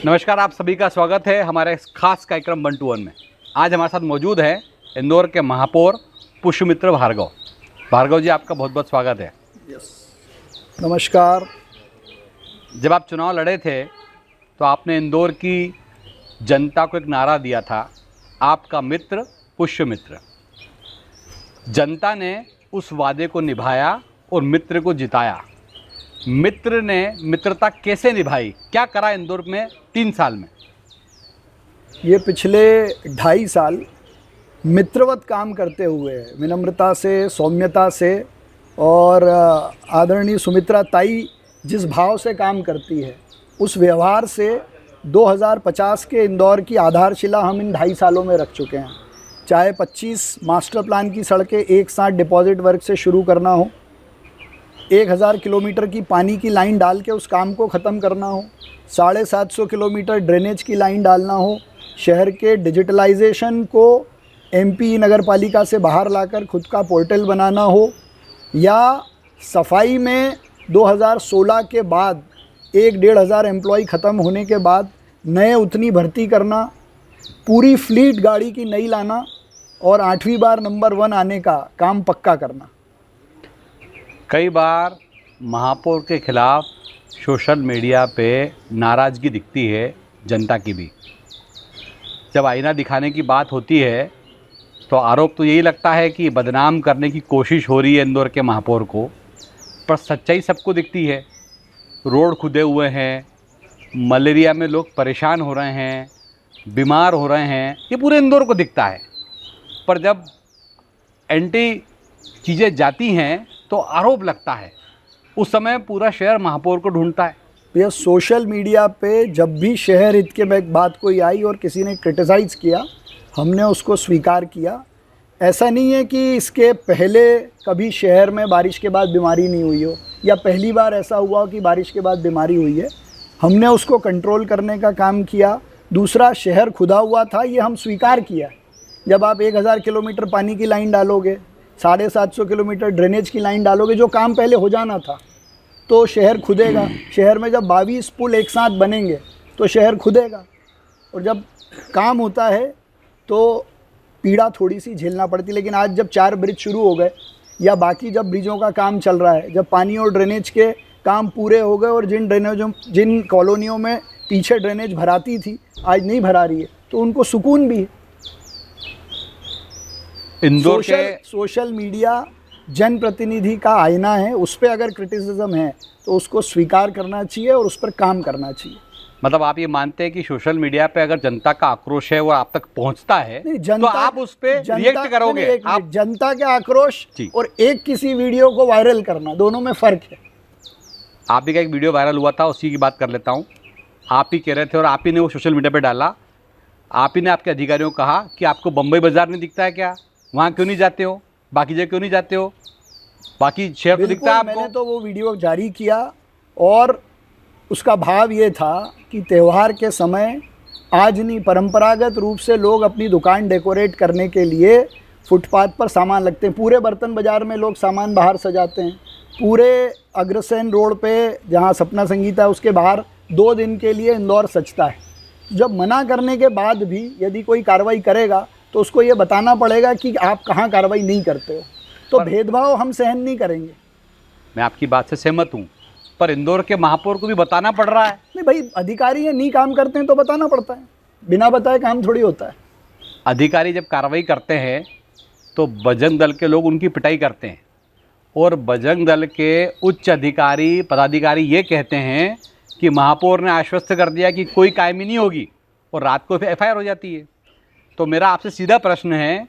नमस्कार, आप सभी का स्वागत है हमारे इस खास कार्यक्रम 1 to 1 में। आज हमारे साथ मौजूद है इंदौर के महापौर पुष्यमित्र भार्गव। भार्गव जी, आपका बहुत बहुत स्वागत है। नमस्कार। जब आप चुनाव लड़े थे तो आपने इंदौर की जनता को एक नारा दिया था, आपका मित्र पुष्यमित्र। जनता ने उस वादे को निभाया और मित्र को जिताया। मित्र ने मित्रता कैसे निभाई, क्या करा इंदौर में 3 साल में? ये पिछले 2.5 साल मित्रवत काम करते हुए विनम्रता से, सौम्यता से और आदरणीय सुमित्रा ताई जिस भाव से काम करती है, उस व्यवहार से 2050 के इंदौर की आधारशिला हम इन 2.5 सालों में रख चुके हैं। चाहे 25 मास्टर प्लान की सड़कें एक साथ डिपॉजिट वर्क से शुरू करना हो, 1000 किलोमीटर की पानी की लाइन डाल के उस काम को ख़त्म करना हो, 750 किलोमीटर ड्रेनेज की लाइन डालना हो, शहर के डिजिटलाइजेशन को एमपी नगर पालिका से बाहर लाकर खुद का पोर्टल बनाना हो, या सफाई में 2016 के बाद 1-1.5 एम्प्लॉय ख़त्म होने के बाद नए उतनी भर्ती करना, पूरी फ्लीट गाड़ी की नई लाना और 8वीं बार नंबर 1 आने का काम पक्का करना। कई बार महापौर के खिलाफ सोशल मीडिया पे नाराज़गी दिखती है जनता की भी। जब आईना दिखाने की बात होती है तो आरोप तो यही लगता है कि बदनाम करने की कोशिश हो रही है इंदौर के महापौर को, पर सच्चाई सबको दिखती है। रोड खुदे हुए हैं, मलेरिया में लोग परेशान हो रहे हैं, बीमार हो रहे हैं, ये पूरे इंदौर को दिखता है। पर जब एंटी चीज़ें जाती हैं तो आरोप लगता है, उस समय पूरा शहर महापौर को ढूंढता है। यह सोशल मीडिया पे जब भी शहर हित के में बात कोई आई और किसी ने क्रिटिसाइज़ किया, हमने उसको स्वीकार किया। ऐसा नहीं है कि इसके पहले कभी शहर में बारिश के बाद बीमारी नहीं हुई हो, या पहली बार ऐसा हुआ हो कि बारिश के बाद बीमारी हुई है। हमने उसको कंट्रोल करने का काम किया। दूसरा, शहर खुदा हुआ था, ये हम स्वीकार किया। जब आप 1000 किलोमीटर पानी की लाइन डालोगे, 750 किलोमीटर ड्रेनेज की लाइन डालोगे, जो काम पहले हो जाना था, तो शहर खुदेगा। शहर में जब 22 पुल एक साथ बनेंगे तो शहर खुदेगा। और जब काम होता है तो पीड़ा थोड़ी सी झेलना पड़ती। लेकिन आज जब 4 ब्रिज शुरू हो गए, या बाकी जब ब्रिजों का काम चल रहा है, जब पानी और ड्रेनेज के काम पूरे हो गए और जिन कॉलोनियों में पीछे ड्रेनेज भराती थी आज नहीं भरा रही है, तो उनको सुकून भी है। इंदौर सोशल मीडिया जनप्रतिनिधि का आईना है, उस पर अगर क्रिटिसिज्म है तो उसको स्वीकार करना चाहिए और उस पर काम करना चाहिए। मतलब आप ये मानते हैं कि सोशल मीडिया पे अगर जनता का आक्रोश है वो आप तक पहुंचता है तो आप उस पे रिएक्ट करोगे? आप जनता के आक्रोश और एक किसी वीडियो को वायरल करना, दोनों में फ़र्क है। आप ही का एक वीडियो वायरल हुआ था, उसी की बात कर लेता हूँ। आप ही कह रहे थे और आप ही ने वो सोशल मीडिया पे डाला। आप ही ने आपके अधिकारियों को कहा कि आपको बम्बई बाजार नहीं दिखता है क्या, वहाँ क्यों नहीं जाते हो, बाकी जगह क्यों नहीं जाते हो, बाकी शहर तो दिखता है आपको। मैंने तो वो वीडियो जारी किया और उसका भाव ये था कि त्यौहार के समय आज नहीं, परंपरागत रूप से लोग अपनी दुकान डेकोरेट करने के लिए फुटपाथ पर सामान लगते हैं। पूरे बर्तन बाज़ार में लोग सामान बाहर सजाते हैं। पूरे अग्रसेन रोड पे जहाँ सपना संगीता है उसके बाहर 2 दिन के लिए इंदौर सजता है। जब मना करने के बाद भी यदि कोई कार्रवाई करेगा तो उसको ये बताना पड़ेगा कि आप कहाँ कार्रवाई नहीं करते हो। तो भेदभाव हम सहन नहीं करेंगे। मैं आपकी बात से सहमत हूँ, पर इंदौर के महापौर को भी बताना पड़ रहा है। नहीं भाई, अधिकारी है, नहीं काम करते हैं तो बताना पड़ता है, बिना बताए काम थोड़ी होता है। अधिकारी जब कार्रवाई करते हैं तो बजरंग दल के लोग उनकी पिटाई करते हैं, और बजरंग दल के उच्च अधिकारी पदाधिकारी ये कहते हैं कि महापौर ने आश्वस्त कर दिया कि कोई कायमी नहीं होगी, और रात को फिर FIR हो जाती है। तो मेरा आपसे सीधा प्रश्न है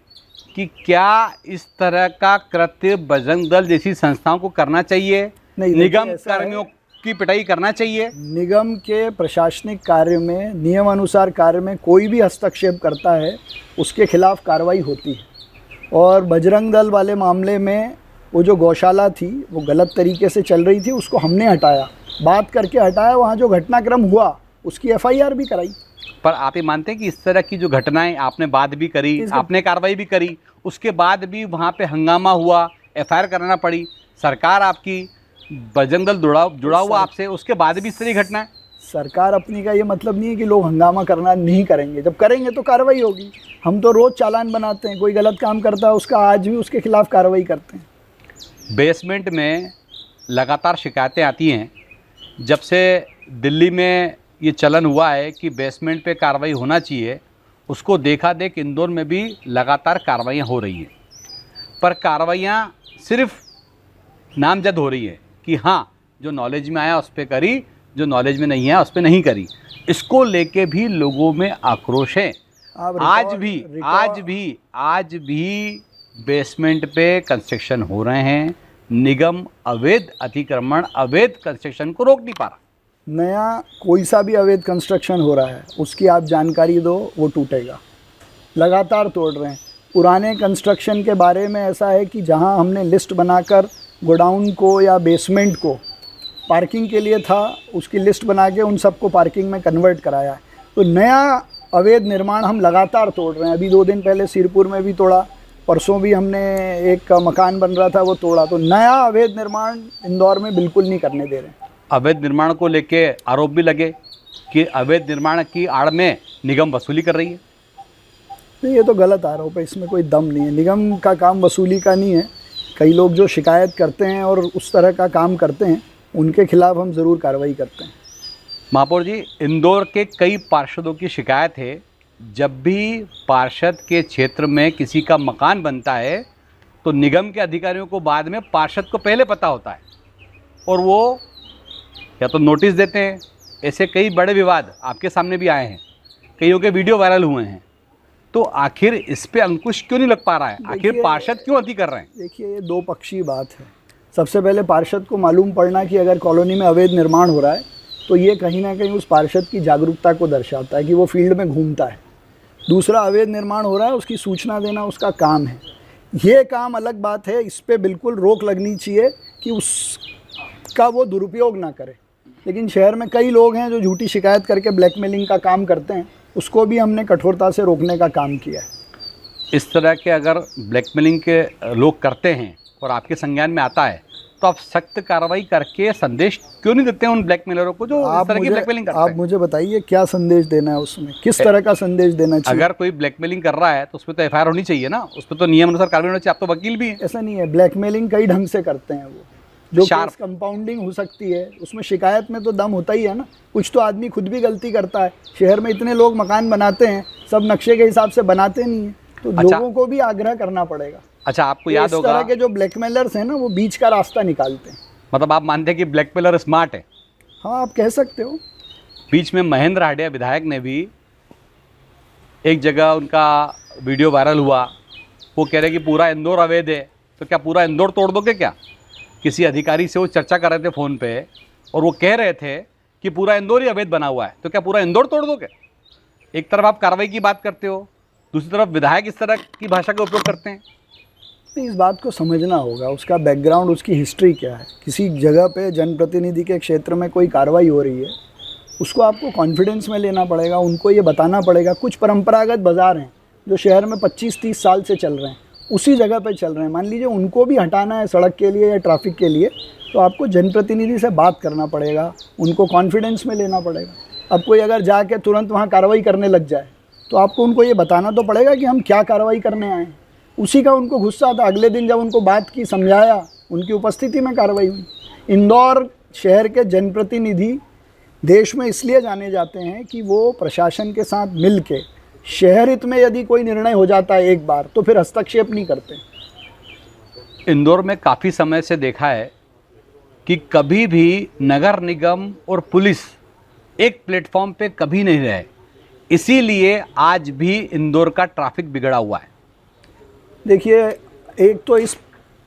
कि क्या इस तरह का कृत्य बजरंग दल जैसी संस्थाओं को करना चाहिए? निगम कर्मियों की पिटाई करना चाहिए? निगम के प्रशासनिक कार्य में, नियमानुसार कार्य में कोई भी हस्तक्षेप करता है उसके खिलाफ कार्रवाई होती है। और बजरंग दल वाले मामले में वो जो गौशाला थी वो गलत तरीके से चल रही थी, उसको हमने हटाया, बात करके हटाया। वहाँ जो घटनाक्रम हुआ उसकी FIR भी कराई। पर आप ये मानते हैं कि इस तरह की जो घटनाएं आपने बात भी करी, आपने कार्रवाई भी करी, उसके बाद भी वहाँ पे हंगामा हुआ, FIR कराना पड़ी, सरकार आपकी बजरंग दल जुड़ा हुआ आपसे, उसके बाद भी इस तरह की घटना है? सरकार अपनी का ये मतलब नहीं है कि लोग हंगामा करना नहीं करेंगे, जब करेंगे तो कार्रवाई होगी। हम तो रोज़ चालान बनाते हैं, कोई गलत काम करता है उसका आज भी उसके खिलाफ कार्रवाई करते हैं। बेसमेंट में लगातार शिकायतें आती हैं। जब से दिल्ली में ये चलन हुआ है कि बेसमेंट पे कार्रवाई होना चाहिए, उसको देखा देख इंदौर में भी लगातार कार्रवाइयाँ हो रही हैं। पर कार्रवाइयाँ सिर्फ नामजद हो रही है कि हाँ, जो नॉलेज में आया उस पर करी, जो नॉलेज में नहीं है उस पर नहीं करी। इसको लेके भी लोगों में आक्रोश है। आप आज भी बेसमेंट पे कंस्ट्रक्शन हो रहे हैं। निगम अवैध अतिक्रमण, अवैध कंस्ट्रक्शन को रोक नहीं पा रहा। नया कोई सा भी अवैध कंस्ट्रक्शन हो रहा है उसकी आप जानकारी दो, वो टूटेगा। लगातार तोड़ रहे हैं। पुराने कंस्ट्रक्शन के बारे में ऐसा है कि जहां हमने लिस्ट बनाकर गोडाउन को या बेसमेंट को पार्किंग के लिए था, उसकी लिस्ट बना के उन सबको पार्किंग में कन्वर्ट कराया है। तो नया अवैध निर्माण हम लगातार तोड़ रहे हैं। अभी 2 दिन पहले सिरपुर में भी तोड़ा, परसों भी हमने एक मकान बन रहा था वो तोड़ा। तो नया अवैध निर्माण इंदौर में बिल्कुल नहीं करने दे रहे हैं। अवैध निर्माण को लेके आरोप भी लगे कि अवैध निर्माण की आड़ में निगम वसूली कर रही है। नहीं, ये तो गलत आरोप है, इसमें कोई दम नहीं है। निगम का काम वसूली का नहीं है। कई लोग जो शिकायत करते हैं और उस तरह का काम करते हैं, उनके खिलाफ हम ज़रूर कार्रवाई करते हैं। महापौर जी, इंदौर के कई पार्षदों की शिकायत है, जब भी पार्षद के क्षेत्र में किसी का मकान बनता है तो निगम के अधिकारियों को बाद में पार्षद को पहले पता होता है और वो या तो नोटिस देते हैं। ऐसे कई बड़े विवाद आपके सामने भी आए हैं, कईयों के वीडियो वायरल हुए हैं। तो आखिर इस पे अंकुश क्यों नहीं लग पा रहा है? आखिर पार्षद क्यों अति कर रहे हैं? देखिए, ये 2 पक्षीय बात है। सबसे पहले पार्षद को मालूम पड़ना कि अगर कॉलोनी में अवैध निर्माण हो रहा है तो ये कहीं ना कहीं उस पार्षद की जागरूकता को दर्शाता है कि वो फील्ड में घूमता है। दूसरा, अवैध निर्माण हो रहा है उसकी सूचना देना उसका काम है। ये काम अलग बात है, इस पे बिल्कुल रोक लगनी चाहिए कि उसका वो दुरुपयोग ना करे। लेकिन शहर में कई लोग हैं जो झूठी शिकायत करके ब्लैकमेलिंग का काम करते हैं, उसको भी हमने कठोरता से रोकने का काम किया है। इस तरह के अगर ब्लैकमेलिंग के लोग करते हैं और आपके संज्ञान में आता है तो आप सख्त कार्रवाई करके संदेश क्यों नहीं देते हैं उन ब्लैकमेलरों को जो इस तरह की ब्लैकमेलिंग करते हैं? आप मुझे बताइए क्या संदेश देना है उसमें, किस तरह का संदेश देना चाहिए? अगर कोई ब्लैकमेलिंग कर रहा है तो उस पर तो एफआईआर होनी चाहिए ना, उस पर तो नियम अनुसार कार्रवाई होनी चाहिए। आप तो वकील भी हैं। ऐसा नहीं है, ब्लैकमेलिंग कई ढंग से करते हैं वो। जो केस कंपाउंडिंग हो सकती है उसमें शिकायत में तो दम होता ही है ना। कुछ तो आदमी खुद भी गलती करता है। शहर में इतने लोग मकान बनाते हैं, सब नक्शे के हिसाब से बनाते नहीं है, तो लोगों को भी आग्रह करना पड़ेगा। अच्छा, आपको याद होगा, इस तरह के जो ब्लैकमेलर्स हैं ना, वो बीच का रास्ता निकालते हैं। मतलब आप मानते हैं कि ब्लैकमेलर स्मार्ट है? हाँ, आप कह सकते हो। बीच में महेंद्र हाडिया विधायक ने भी एक जगह उनका वीडियो वायरल हुआ, वो कह रहे कि पूरा इंदौर अवैध है। तो क्या पूरा इंदौर तोड़ दोगे क्या? किसी अधिकारी से वो चर्चा कर रहे थे फ़ोन पे और वो कह रहे थे कि पूरा इंदौर ही अवैध बना हुआ है, तो क्या पूरा इंदौर तोड़ दोगे? एक तरफ आप कार्रवाई की बात करते हो, दूसरी तरफ विधायक इस तरह की भाषा का उपयोग करते हैं। इस बात को समझना होगा, उसका बैकग्राउंड, उसकी हिस्ट्री क्या है। किसी जगह पे जनप्रतिनिधि के क्षेत्र में कोई कार्रवाई हो रही है, उसको आपको कॉन्फिडेंस में लेना पड़ेगा, उनको ये बताना पड़ेगा। कुछ परंपरागत बाज़ार हैं जो शहर में 25-30 साल से चल रहे हैं, उसी जगह पे चल रहे हैं। मान लीजिए उनको भी हटाना है सड़क के लिए या ट्रैफिक के लिए, तो आपको जनप्रतिनिधि से बात करना पड़ेगा, उनको कॉन्फिडेंस में लेना पड़ेगा। अब कोई अगर जाके तुरंत वहाँ कार्रवाई करने लग जाए तो आपको उनको ये बताना तो पड़ेगा कि हम क्या कार्रवाई करने आए हैं। उसी का उनको गुस्सा था। अगले दिन जब उनको बात की, समझाया, उनकी उपस्थिति में कार्रवाई हुई। इंदौर शहर के जनप्रतिनिधि देश में इसलिए जाने जाते हैं कि वो प्रशासन के साथ मिल के शहर हित में यदि कोई निर्णय हो जाता है एक बार, तो फिर हस्तक्षेप नहीं करते। इंदौर में काफ़ी समय से देखा है कि कभी भी नगर निगम और पुलिस एक प्लेटफॉर्म पे कभी नहीं रहे, इसीलिए आज भी इंदौर का ट्रैफिक बिगड़ा हुआ है। देखिए, एक तो इस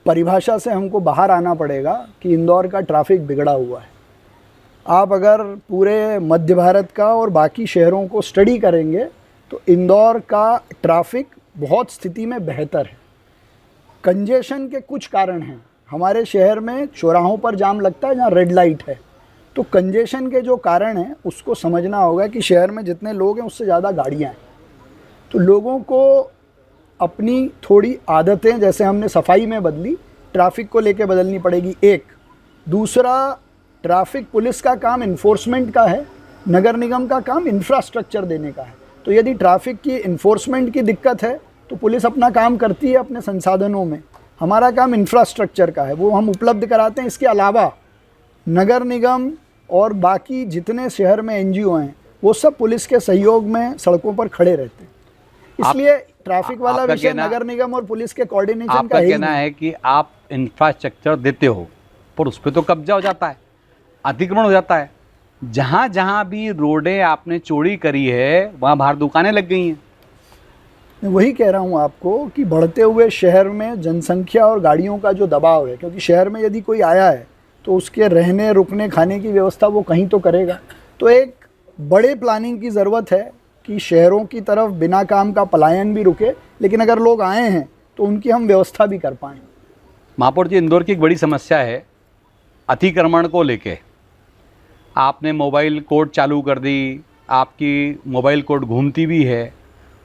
परिभाषा से हमको बाहर आना पड़ेगा कि इंदौर का ट्रैफिक बिगड़ा हुआ है। आप अगर पूरे मध्य भारत का और बाकी शहरों को स्टडी करेंगे तो इंदौर का ट्रैफिक बहुत स्थिति में बेहतर है। कंजेशन के कुछ कारण हैं। हमारे शहर में चौराहों पर जाम लगता है जहाँ रेड लाइट है, तो कंजेशन के जो कारण हैं उसको समझना होगा कि शहर में जितने लोग हैं उससे ज़्यादा गाड़ियाँ हैं। तो लोगों को अपनी थोड़ी आदतें, जैसे हमने सफाई में बदली, ट्रैफिक को लेके बदलनी पड़ेगी। एक दूसरा, ट्रैफिक पुलिस का काम इन्फोर्समेंट का है, नगर निगम का काम इंफ्रास्ट्रक्चर देने का है। तो यदि ट्रैफिक की इन्फोर्समेंट की दिक्कत है तो पुलिस अपना काम करती है अपने संसाधनों में। हमारा काम इंफ्रास्ट्रक्चर का है, वो हम उपलब्ध कराते हैं। इसके अलावा नगर निगम और बाकी जितने शहर में एनजीओ हैं वो सब पुलिस के सहयोग में सड़कों पर खड़े रहते हैं। इसलिए ट्रैफिक वाला आपका विषय कहना- नगर निगम और पुलिस के कोऑर्डिनेशन का आपका है ही कहना नहीं। है कि आप इंफ्रास्ट्रक्चर देते हो पर उस पर तो कब्जा हो जाता है, अतिक्रमण हो जाता है। जहाँ जहाँ भी रोडें आपने चौड़ी करी है वहाँ बाहर दुकानें लग गई हैं। मैं वही कह रहा हूँ आपको कि बढ़ते हुए शहर में जनसंख्या और गाड़ियों का जो दबाव है, क्योंकि शहर में यदि कोई आया है तो उसके रहने रुकने खाने की व्यवस्था वो कहीं तो करेगा। तो एक बड़े प्लानिंग की ज़रूरत है कि शहरों की तरफ बिना काम का पलायन भी रुके, लेकिन अगर लोग आए हैं तो उनकी हम व्यवस्था भी कर पाएँ। महापौर जी, इंदौर की एक बड़ी समस्या है अतिक्रमण को लेके। आपने मोबाइल कोर्ट चालू कर दी, आपकी मोबाइल कोर्ट घूमती भी है,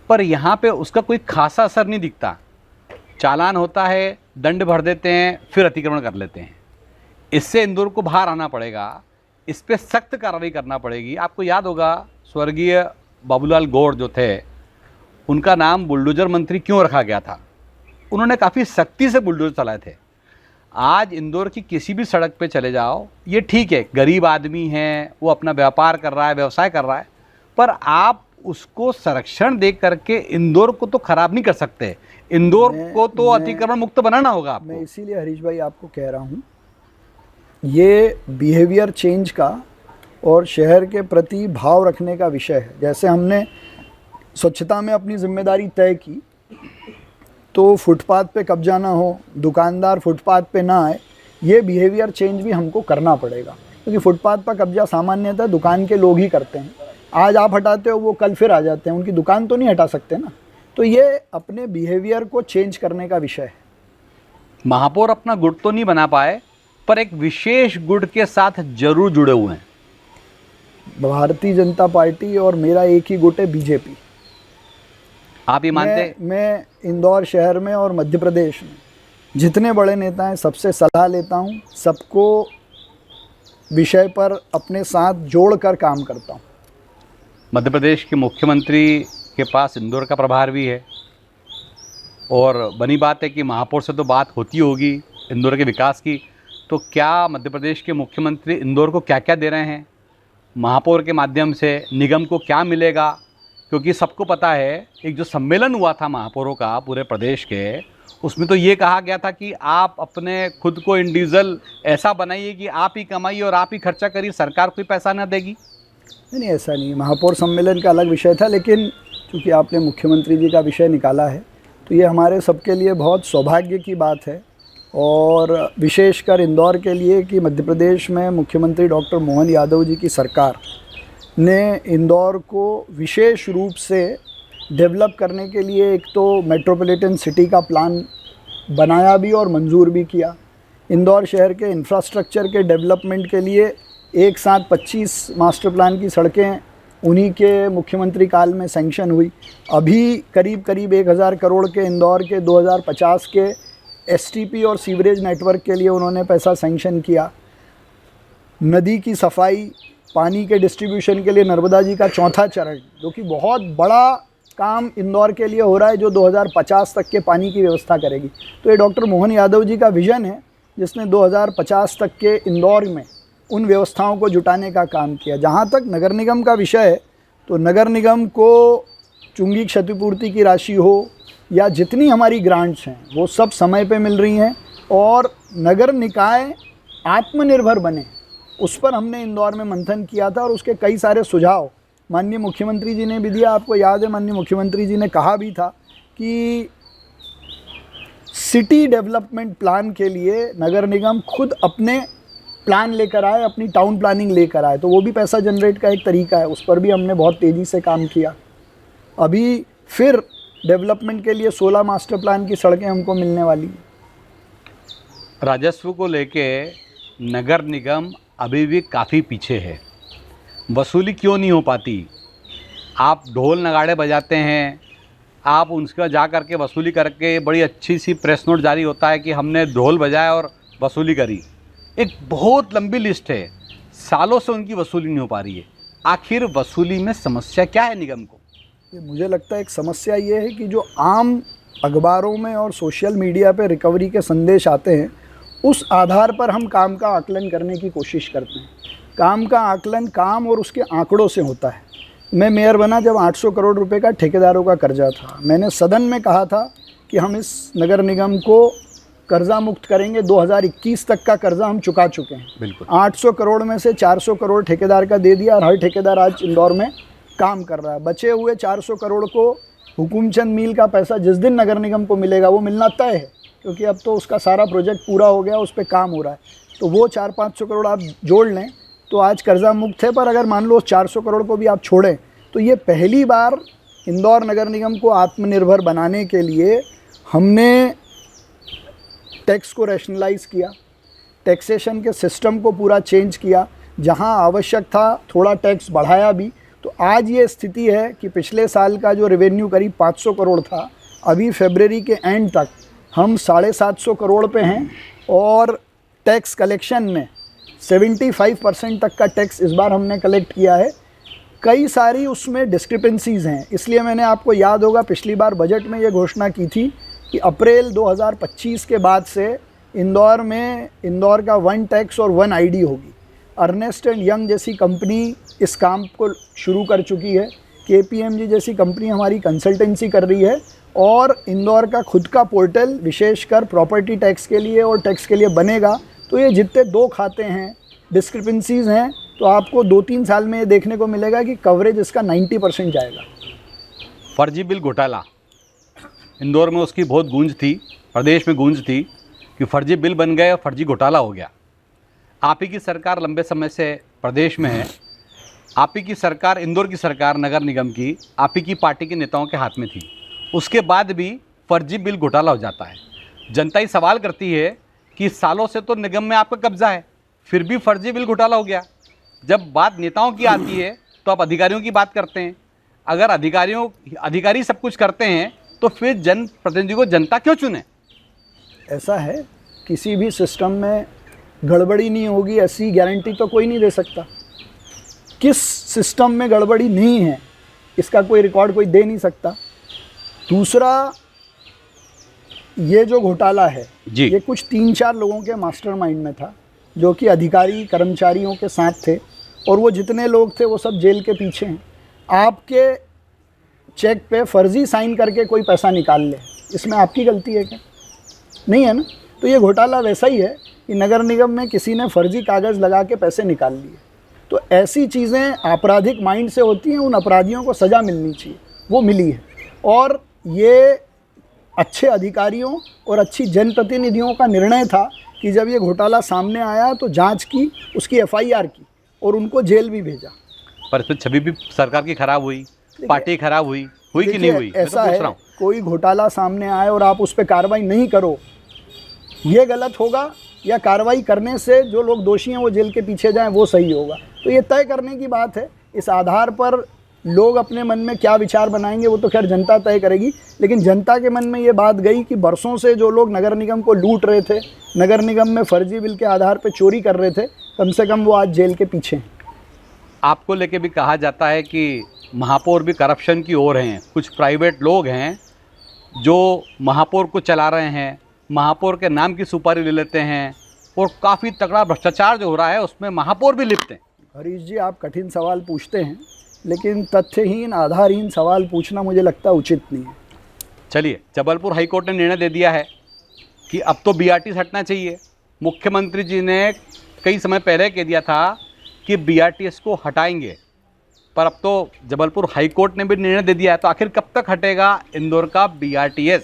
पर यहाँ पे उसका कोई खासा असर नहीं दिखता। चालान होता है, दंड भर देते हैं, फिर अतिक्रमण कर लेते हैं। इससे इंदौर को बाहर आना पड़ेगा, इस पे सख्त कार्रवाई करना पड़ेगी। आपको याद होगा स्वर्गीय बाबूलाल गौड़ जो थे, उनका नाम बुलडोजर मंत्री क्यों रखा गया था? उन्होंने काफ़ी सख्ती से बुलडोजर चलाए थे। आज इंदौर की किसी भी सड़क पे चले जाओ, ये ठीक है गरीब आदमी है, वो अपना व्यापार कर रहा है, व्यवसाय कर रहा है, पर आप उसको संरक्षण दे करके इंदौर को तो खराब नहीं कर सकते। इंदौर को तो अतिक्रमण मुक्त बनाना होगा आपको। मैं इसीलिए हरीश भाई आपको कह रहा हूँ, ये बिहेवियर चेंज का और शहर के प्रति भाव रखने का विषय है। जैसे हमने स्वच्छता में अपनी जिम्मेदारी तय की तो फुटपाथ पे कब्जा ना हो, दुकानदार फुटपाथ पे ना आए, ये बिहेवियर चेंज भी हमको करना पड़ेगा। क्योंकि फुटपाथ पर कब्जा सामान्यतः दुकान के लोग ही करते हैं। आज आप हटाते हो, वो कल फिर आ जाते हैं, उनकी दुकान तो नहीं हटा सकते ना। तो ये अपने बिहेवियर को चेंज करने का विषय है। महापौर अपना गुट तो नहीं बना पाए, पर एक विशेष गुट के साथ जरूर जुड़े हुए हैं। भारतीय जनता पार्टी और मेरा एक ही गुट है, बीजेपी। आप ये मानते? मैं इंदौर शहर में और मध्य प्रदेश में जितने बड़े नेता हैं सबसे सलाह लेता हूं, सबको विषय पर अपने साथ जोड़कर काम करता हूं। मध्य प्रदेश के मुख्यमंत्री के पास इंदौर का प्रभार भी है, और बनी बात है कि महापौर से तो बात होती होगी इंदौर के विकास की। तो क्या मध्य प्रदेश के मुख्यमंत्री इंदौर को क्या क्या दे रहे हैं? महापौर के माध्यम से निगम को क्या मिलेगा? क्योंकि सबको पता है, एक जो सम्मेलन हुआ था महापौरों का पूरे प्रदेश के, उसमें तो ये कहा गया था कि आप अपने खुद को इंडिविजुअल ऐसा बनाइए कि आप ही कमाइए और आप ही खर्चा करिए, सरकार कोई पैसा ना देगी। नहीं, ऐसा नहीं। महापौर सम्मेलन का अलग विषय था, लेकिन चूँकि आपने मुख्यमंत्री जी का विषय निकाला है तो ये हमारे सबके लिए बहुत सौभाग्य की बात है, और विशेषकर इंदौर के लिए कि मध्य प्रदेश में मुख्यमंत्री डॉक्टर मोहन यादव जी की सरकार ने इंदौर को विशेष रूप से डेवलप करने के लिए एक तो मेट्रोपॉलिटन सिटी का प्लान बनाया भी और मंजूर भी किया। इंदौर शहर के इंफ्रास्ट्रक्चर के डेवलपमेंट के लिए एक साथ 25 मास्टर प्लान की सड़कें उन्हीं के मुख्यमंत्री काल में सैंक्शन हुई। अभी करीब करीब 1000 करोड़ के इंदौर के 2050 के एसटीपी और सीवरेज नेटवर्क के लिए उन्होंने पैसा सैंक्शन किया। नदी की सफाई, पानी के डिस्ट्रीब्यूशन के लिए नर्मदा जी का 4था चरण, जो कि बहुत बड़ा काम इंदौर के लिए हो रहा है, जो 2050 तक के पानी की व्यवस्था करेगी। तो ये डॉक्टर मोहन यादव जी का विज़न है, जिसने 2050 तक के इंदौर में उन व्यवस्थाओं को जुटाने का काम किया। जहाँ तक नगर निगम का विषय है, तो नगर निगम को चुंगी क्षतिपूर्ति की राशि हो या जितनी हमारी ग्रांट्स हैं वो सब समय पे मिल रही हैं, और नगर निकाय आत्मनिर्भर बने, उस पर हमने इंदौर में मंथन किया था और उसके कई सारे सुझाव माननीय मुख्यमंत्री जी ने भी दिया। आपको याद है, माननीय मुख्यमंत्री जी ने कहा भी था कि सिटी डेवलपमेंट प्लान के लिए नगर निगम खुद अपने प्लान लेकर आए, अपनी टाउन प्लानिंग लेकर आए। तो वो भी पैसा जनरेट का एक तरीका है, उस पर भी हमने बहुत तेज़ी से काम किया। अभी फिर डेवलपमेंट के लिए 16 मास्टर प्लान की सड़कें हमको मिलने वाली। राजस्व को लेके नगर निगम अभी भी काफ़ी पीछे है। वसूली क्यों नहीं हो पाती? आप ढोल नगाड़े बजाते हैं, आप उनका जा करके वसूली करके बड़ी अच्छी सी प्रेस नोट जारी होता है कि हमने ढोल बजाया और वसूली करी। एक बहुत लंबी लिस्ट है, सालों से उनकी वसूली नहीं हो पा रही है। आखिर वसूली में समस्या क्या है निगम को? मुझे लगता है एक समस्या ये है कि जो आम अखबारों में और सोशल मीडिया पे रिकवरी के संदेश आते हैं, उस आधार पर हम काम का आकलन करने की कोशिश करते हैं। काम का आकलन काम और उसके आंकड़ों से होता है। मैं मेयर बना जब 800 करोड़ रुपए का ठेकेदारों का कर्जा था, मैंने सदन में कहा था कि हम इस नगर निगम को कर्जा मुक्त करेंगे। 2021 तक का कर्जा हम चुका चुके हैं। बिल्कुल। 800 करोड़ में से 400 करोड़ ठेकेदार का दे दिया और हर ठेकेदार आज इंदौर में काम कर रहा है। बचे हुए 400 करोड़ को हुकुमचंद मील का पैसा जिस दिन नगर निगम को मिलेगा वो मिलना तय है, क्योंकि अब तो उसका सारा प्रोजेक्ट पूरा हो गया, उस पर काम हो रहा है। तो वो 400-500 करोड़ आप जोड़ लें तो आज कर्जा मुक्त है। पर अगर मान लो 400 करोड़ को भी आप छोड़ें तो ये पहली बार इंदौर नगर निगम को आत्मनिर्भर बनाने के लिए हमने टैक्स को रैशनलाइज़ किया, टैक्सेशन के सिस्टम को पूरा चेंज किया, जहां आवश्यक था थोड़ा टैक्स बढ़ाया भी। तो आज ये स्थिति है कि पिछले साल का जो रेवेन्यू करीब 500 करोड़ था, अभी फरवरी के एंड तक हम 750 करोड़ पे हैं और टैक्स कलेक्शन में 75% तक का टैक्स इस बार हमने कलेक्ट किया है। कई सारी उसमें डिस्क्रिपेंसीज़ हैं, इसलिए मैंने आपको याद होगा पिछली बार बजट में ये घोषणा की थी कि अप्रैल 2025 के बाद से इंदौर का 1 टैक्स और 1 आईडी होगी। अर्नेस्ट एंड यंग जैसी कंपनी इस काम को शुरू कर चुकी है, केपीएमजी जैसी कंपनी हमारी कंसल्टेंसी कर रही है और इंदौर का खुद का पोर्टल विशेषकर प्रॉपर्टी टैक्स के लिए और टैक्स के लिए बनेगा। तो ये जितने 2 खाते हैं, डिस्क्रिपेंसीज़ हैं, तो आपको 2-3 साल में ये देखने को मिलेगा कि कवरेज इसका 90% जाएगा। फर्जी बिल घोटाला, इंदौर में उसकी बहुत गूंज थी, प्रदेश में गूंज थी कि फर्जी बिल बन गए और फर्जी घोटाला हो गया। आप ही की सरकार लंबे समय से प्रदेश में है, आप ही की सरकार, इंदौर की सरकार नगर निगम की आप ही की पार्टी के नेताओं के हाथ में थी, उसके बाद भी फर्जी बिल घोटाला हो जाता है। जनता ही सवाल करती है कि सालों से तो निगम में आपका कब्जा है, फिर भी फर्जी बिल घोटाला हो गया। जब बात नेताओं की आती है तो आप अधिकारियों की बात करते हैं। अगर अधिकारी सब कुछ करते हैं तो फिर जनप्रतिनिधि को जनता क्यों चुने? ऐसा है, किसी भी सिस्टम में गड़बड़ी नहीं होगी ऐसी गारंटी तो कोई नहीं दे सकता। किस सिस्टम में गड़बड़ी नहीं है इसका कोई रिकॉर्ड कोई दे नहीं सकता। दूसरा, ये जो घोटाला है जी, ये कुछ 3-4 लोगों के मास्टरमाइंड में था, जो कि अधिकारी कर्मचारियों के साथ थे, और वो जितने लोग थे वो सब जेल के पीछे हैं। आपके चेक पे फर्जी साइन करके कोई पैसा निकाल ले, इसमें आपकी गलती है क्या? नहीं है ना। तो ये घोटाला वैसा ही है कि नगर निगम में किसी ने फर्जी कागज़ लगा के पैसे निकाल लिए। तो ऐसी चीज़ें आपराधिक माइंड से होती हैं, उन अपराधियों को सज़ा मिलनी चाहिए, वो मिली है। और ये अच्छे अधिकारियों और अच्छी जनप्रतिनिधियों का निर्णय था कि जब ये घोटाला सामने आया तो जांच की, उसकी एफआईआर की और उनको जेल भी भेजा। पर फिर छवि भी सरकार की खराब हुई, पार्टी खराब हुई कि नहीं हुई? ऐसा है, कोई घोटाला सामने आए और आप उस पर कार्रवाई नहीं करो, ये गलत होगा, या कार्रवाई करने से जो लोग दोषी हैं वो जेल के पीछे जाएं, वो सही होगा। तो ये तय करने की बात है। इस आधार पर लोग अपने मन में क्या विचार बनाएंगे वो तो खैर जनता तय करेगी। लेकिन जनता के मन में ये बात गई कि बरसों से जो लोग नगर निगम को लूट रहे थे, नगर निगम में फर्जी बिल के आधार पर चोरी कर रहे थे, कम से कम वो आज जेल के पीछे हैं। आपको लेके भी कहा जाता है कि महापौर भी करप्शन की ओर हैं, कुछ प्राइवेट लोग हैं जो महापौर को चला रहे हैं, महापौर के नाम की सुपारी ले लेते हैं और काफ़ी तगड़ा भ्रष्टाचार जो हो रहा है उसमें महापौर भी लिप्त हैं। हरीश जी, आप कठिन सवाल पूछते हैं, लेकिन तथ्यहीन आधारहीन सवाल पूछना मुझे लगता उचित नहीं है। चलिए, जबलपुर हाईकोर्ट ने निर्णय दे दिया है कि अब तो बीआरटीएस हटना चाहिए। मुख्यमंत्री जी ने कई समय पहले कह दिया था कि बीआरटीएस को हटाएंगे, पर अब तो जबलपुर हाईकोर्ट ने भी निर्णय दे दिया है। तो आखिर कब तक हटेगा इंदौर का बीआरटीएस?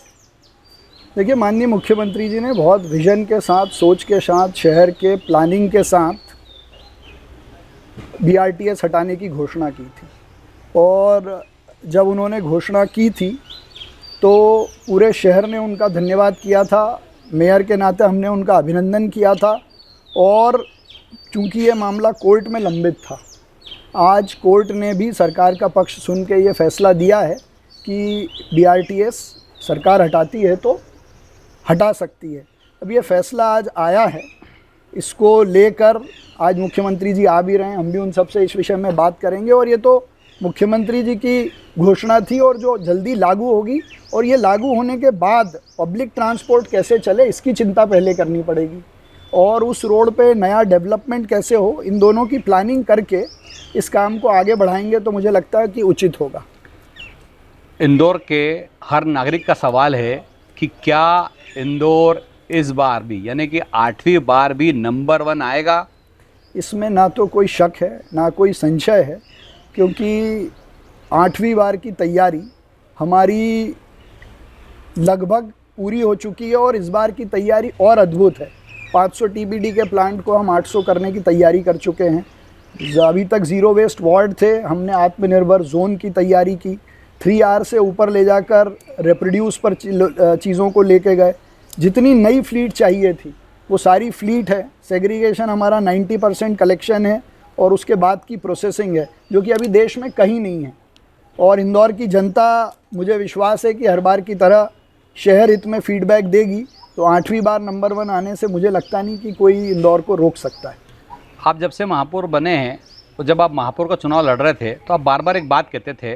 देखिए, माननीय मुख्यमंत्री जी ने बहुत विजन के साथ, सोच के साथ, शहर के प्लानिंग के साथ बीआरटीएस हटाने की घोषणा की थी। और जब उन्होंने घोषणा की थी तो पूरे शहर ने उनका धन्यवाद किया था, मेयर के नाते हमने उनका अभिनंदन किया था। और चूँकि ये मामला कोर्ट में लंबित था, आज कोर्ट ने भी सरकार का पक्ष सुन के ये फैसला दिया है कि बीआरटीएस सरकार हटाती है तो हटा सकती है। अब ये फैसला आज आया है इसको लेकर आज मुख्यमंत्री जी आ भी रहे हैं, हम भी उन सबसे इस विषय में बात करेंगे। और ये तो मुख्यमंत्री जी की घोषणा थी और जो जल्दी लागू होगी, और ये लागू होने के बाद पब्लिक ट्रांसपोर्ट कैसे चले इसकी चिंता पहले करनी पड़ेगी, और उस रोड पे नया डेवलपमेंट कैसे हो, इन दोनों की प्लानिंग करके इस काम को आगे बढ़ाएंगे तो मुझे लगता है कि उचित होगा। इंदौर के हर नागरिक का सवाल है कि क्या इंदौर इस बार भी, यानी कि 8वीं बार भी नंबर 1 आएगा? इसमें ना तो कोई शक है ना कोई संशय है, क्योंकि 8वीं बार की तैयारी हमारी लगभग पूरी हो चुकी है और इस बार की तैयारी और अद्भुत है। 500 टीबीडी के प्लांट को हम 800 करने की तैयारी कर चुके हैं। अभी तक ज़ीरो वेस्ट वार्ड थे, हमने आत्मनिर्भर जोन की तैयारी की। 3R से ऊपर ले जाकर रिप्रोड्यूस पर चीज़ों को लेके गए। जितनी नई फ्लीट चाहिए थी वो सारी फ्लीट है। सेग्रीगेशन हमारा 90% कलेक्शन है और उसके बाद की प्रोसेसिंग है, जो कि अभी देश में कहीं नहीं है। और इंदौर की जनता, मुझे विश्वास है कि हर बार की तरह शहर हित में फीडबैक देगी, तो 8वीं बार नंबर 1 आने से मुझे लगता नहीं कि कोई इंदौर को रोक सकता है। आप जब से महापौर बने हैं, तो जब आप महापौर का चुनाव लड़ रहे थे तो आप बार बार एक बात कहते थे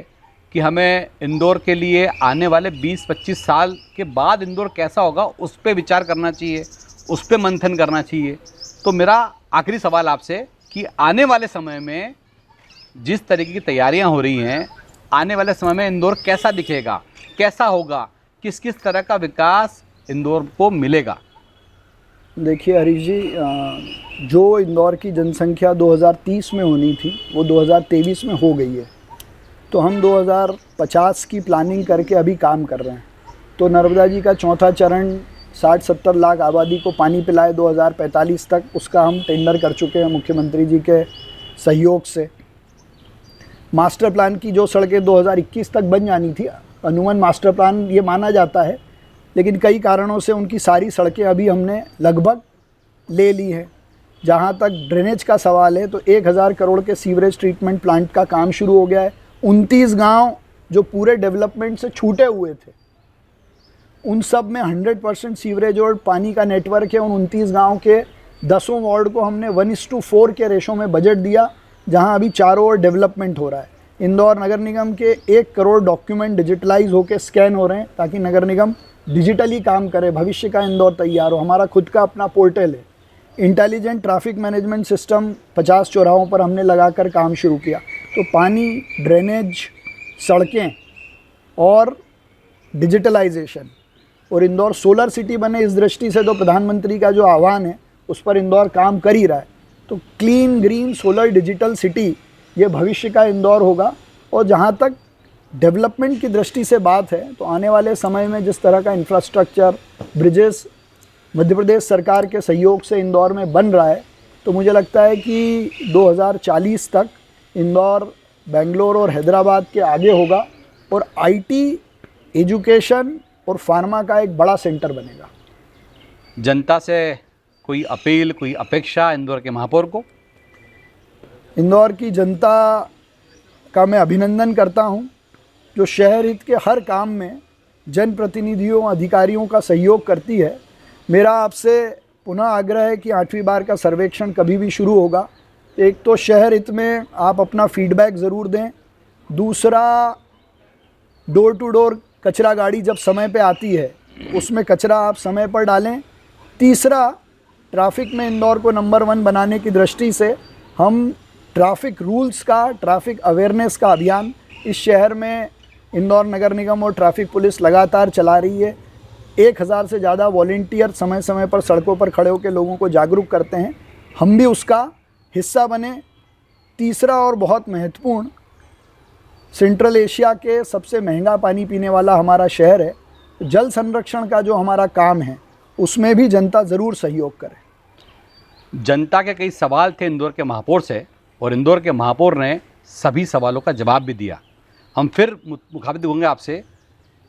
कि हमें इंदौर के लिए आने वाले 20-25 साल के बाद इंदौर कैसा होगा उस पर विचार करना चाहिए, उस पर मंथन करना चाहिए। तो मेरा आखिरी सवाल आपसे कि आने वाले समय में जिस तरीके की तैयारियां हो रही हैं, आने वाले समय में इंदौर कैसा दिखेगा, कैसा होगा, किस किस तरह का विकास इंदौर को मिलेगा? देखिए हरीश जी, जो इंदौर की जनसंख्या 2030 में होनी थी वो 2023 में हो गई है। तो हम 2050 की प्लानिंग करके अभी काम कर रहे हैं। तो नर्मदा जी का चौथा चरण 60-70 लाख आबादी को पानी पिलाए 2045 तक, उसका हम टेंडर कर चुके हैं मुख्यमंत्री जी के सहयोग से। मास्टर प्लान की जो सड़कें 2021 तक बन जानी थी, अनुमान मास्टर प्लान ये माना जाता है, लेकिन कई कारणों से उनकी सारी सड़कें अभी हमने लगभग ले ली हैं। जहाँ तक ड्रेनेज का सवाल है तो 1000 करोड़ के सीवरेज ट्रीटमेंट प्लांट का काम शुरू हो गया है। 29 गांव जो पूरे डेवलपमेंट से छूटे हुए थे, उन सब में 100% सीवरेज और पानी का नेटवर्क है। उन 29 गांव के 10 वार्ड को हमने 1:4 के रेशो में बजट दिया, जहां अभी चारों ओर डेवलपमेंट हो रहा है। इंदौर नगर निगम के 1 करोड़ डॉक्यूमेंट डिजिटलाइज होकर स्कैन हो रहे हैं, ताकि नगर निगम डिजिटली काम करे। भविष्य का इंदौर तैयार हो। हमारा खुद का अपना पोर्टल है। इंटेलिजेंट ट्रैफिक मैनेजमेंट सिस्टम 50 चौराहों पर हमने लगाकर काम शुरू किया। तो पानी, ड्रेनेज, सड़कें और डिजिटलाइजेशन, और इंदौर सोलर सिटी बने, इस दृष्टि से तो प्रधानमंत्री का जो आह्वान है उस पर इंदौर काम कर ही रहा है। तो clean, green, solar, digital city, ये भविष्य का इंदौर होगा। और जहाँ तक डेवलपमेंट की दृष्टि से बात है, तो आने वाले समय में जिस तरह का इंफ्रास्ट्रक्चर, ब्रिजेस मध्य प्रदेश सरकार के सहयोग से इंदौर में बन रहा है, तो मुझे लगता है कि 2040 तक इंदौर बेंगलोर और हैदराबाद के आगे होगा और आईटी, एजुकेशन और फार्मा का एक बड़ा सेंटर बनेगा। जनता से कोई अपील, कोई अपेक्षा इंदौर के महापौर को? इंदौर की जनता का मैं अभिनंदन करता हूं, जो शहर हित के हर काम में जनप्रतिनिधियों, अधिकारियों का सहयोग करती है। मेरा आपसे पुनः आग्रह है कि 8वीं बार का सर्वेक्षण कभी भी शुरू होगा, एक तो शहर हित में आप अपना फीडबैक ज़रूर दें। दूसरा, डोर टू डोर कचरा गाड़ी जब समय पे आती है उसमें कचरा आप समय पर डालें। तीसरा, ट्रैफिक में इंदौर को नंबर 1 बनाने की दृष्टि से हम ट्रैफिक रूल्स का, ट्रैफिक अवेयरनेस का अभियान इस शहर में इंदौर नगर निगम और ट्रैफिक पुलिस लगातार चला रही है। 1000 से ज़्यादा वॉलंटियर समय समय पर सड़कों पर खड़े होकर लोगों को जागरूक करते हैं। हम भी उसका हिस्सा बने। तीसरा और बहुत महत्वपूर्ण, सेंट्रल एशिया के सबसे महंगा पानी पीने वाला हमारा शहर है, जल संरक्षण का जो हमारा काम है उसमें भी जनता ज़रूर सहयोग करे। जनता के कई सवाल थे इंदौर के महापौर से, और इंदौर के महापौर ने सभी सवालों का जवाब भी दिया। हम फिर मुखातिब होंगे आपसे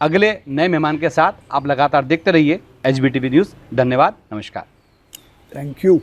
अगले नए मेहमान के साथ। आप लगातार देखते रहिए HBTV न्यूज़। धन्यवाद, नमस्कार। Thank you.